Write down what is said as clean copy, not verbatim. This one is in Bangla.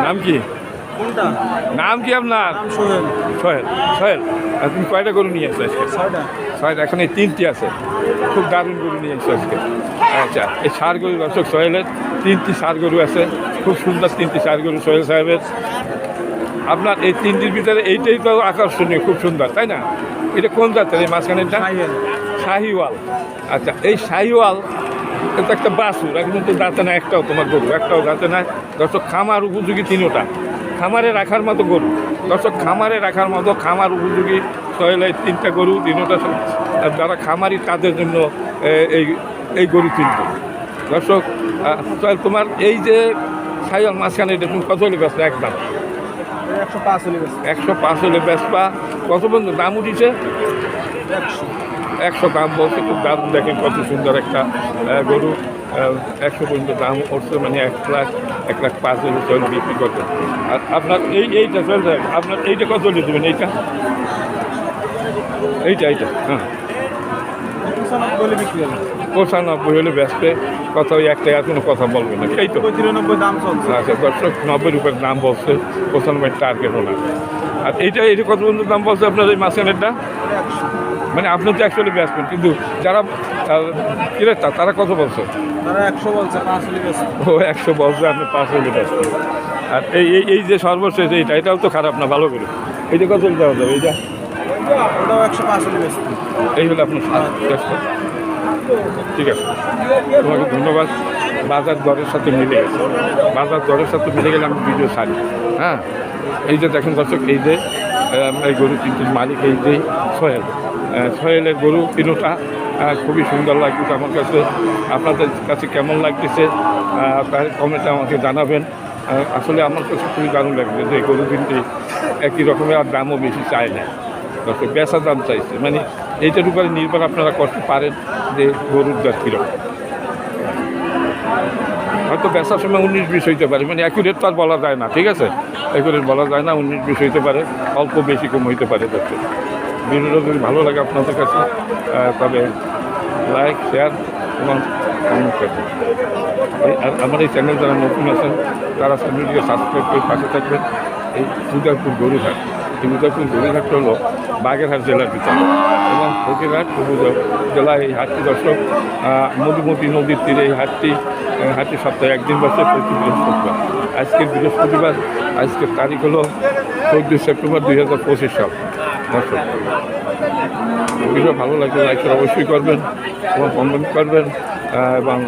নাম কি? নাম কি আপনার? সোহেল। সোহেল, আর তুমি কয়টা গরু নিয়ে আসছো আজকে? ছয়টা। এখন এই 3টি আছে। খুব দারুণ গরু নিয়ে আসছো আজকে। আচ্ছা, এই ষাঁড় গরু দর্শক সোহেলের 3টি ষাঁড় গরু আছে। খুব সুন্দর 3টি ষাঁড় গরু সোহেল সাহেবের। আপনার এই 3টির ভিতরে এইটাই তো আকর্ষণীয়, খুব সুন্দর, তাই না? এটা কোন জাতের এই মাঝখানেরটা? শাহিওয়াল। আচ্ছা, এই শাহিওয়াল এটা একটা বাছুর, এখন তো দাঁতে না একটাও, তোমার গরু একটাও দাঁতে না। দর্শক খামার উপযোগী 3টা, খামারে রাখার মতো গরু। দর্শক খামারে রাখার মতো খামার উপযোগী সোহেলের 3টা গরু, 3টা যারা খামারি তাদের জন্য এই এই গরু 3টি। দর্শক সোহেল, তোমার এই যে শাহিওয়াল মাঝখানে এটা তুমি কত হলে ব্যস্ত? একদম 105 হলে ব্যস্তা। কত পর্যন্ত দাম উঠিছে? 100 দাম বলছে। খুব দারুণ, দেখেন কত সুন্দর একটা গরু। 100 পর্যন্ত দাম উঠছে, মানে 1,05,000 সোহেল বিক্রি করবে। আর আপনার এইটা চলছে, আপনার এইটা কত হলে দেবেন? এইটা হ্যাঁ 95 হলে ব্যস্তে। কথা ওই একটা কোনো কথা বলবে না, এই তো 93 দাম চলছে। আচ্ছা, 90 রুপির দাম বলছে, 95 টার্গেট না। আর এইটা কত পর্যন্ত দাম বলছে আপনার এই মাঝখানেরটা? মানে আপনি তো অ্যাকচুয়ালি ব্যস্ত, কিন্তু যারা ক্রেতা তারা কত বলছে? তারা 100 বলছে, 5 হলে ব্যস্ত। ও 100 বলছে, আপনি 5 হলে ব্যস্ত। আর এই যে সর্বশেষ এটাও তো খারাপ না, ভালো করে। এইটা কত হলে দেওয়া যাবে? এইটা ওটাও 105 হলে ব্যস্ত। এই হলে আপনার ব্যস্ত। ঠিক আছে, তোমাকে ধন্যবাদ। বাজার দরের সাথে মিলে গেছে, বাজার দরের সাথে মিলে গেলে আমি ভিডিও ছাড়ি। হ্যাঁ, এই যে দেখেন দর্শক, এই যে এই গরু 3টির মালিক এই যে সোহেলের গরু 3টা খুবই সুন্দর লাগতেছে আমার কাছে। আপনাদের কাছে কেমন লাগতেছে তার কমেন্টে আমাকে জানাবেন। আসলে আমার কাছে খুবই দারুণ লাগছে যে গরু 3টি একই রকমের, আর দামও বেশি চায় না। দর্শক বেচা দাম চাইছে, মানে এইটার উপরে নির্ভর আপনারা করতে পারেন যে গরুর দাম কীরকম। হয়তো বেচার সময় 19-20 হইতে পারে, মানে অ্যাকুরেট তো আর বলা যায় না, ঠিক আছে? অ্যাকুরেট বলা যায় না, 19-20 হইতে পারে, অল্প বেশি কম হইতে পারে। দর্শক ভিডিওটা যদি ভালো লাগে আপনাদের কাছে, তবে লাইক, শেয়ার এবং কমেন্ট করবেন। আর আমার এই চ্যানেল যারা নতুন আছেন তারা চ্যানেলটিকে সাবস্ক্রাইব করে পাশে থাকবেন। এই উদয়পুর গরুঘাট, এই উদয়পুর গরুঘাটটা হলো বাগেরহাট জেলার ভিতরে, এবং ফকিরহাট জেলায় এই হাটটি দর্শক মধুমতি নদীর তীরে এই হাটটি সপ্তাহে একদিন বসে, প্রতি বৃহস্পতিবার। আজকের বৃহস্পতিবার, আজকের তারিখ হলো 14 সেপ্টেম্বর 2025 সাল। দর্শক ভিডিও ভালো লাগলে লাইক অবশ্যই করবেন এবং কমেন্ট করবেন, এবং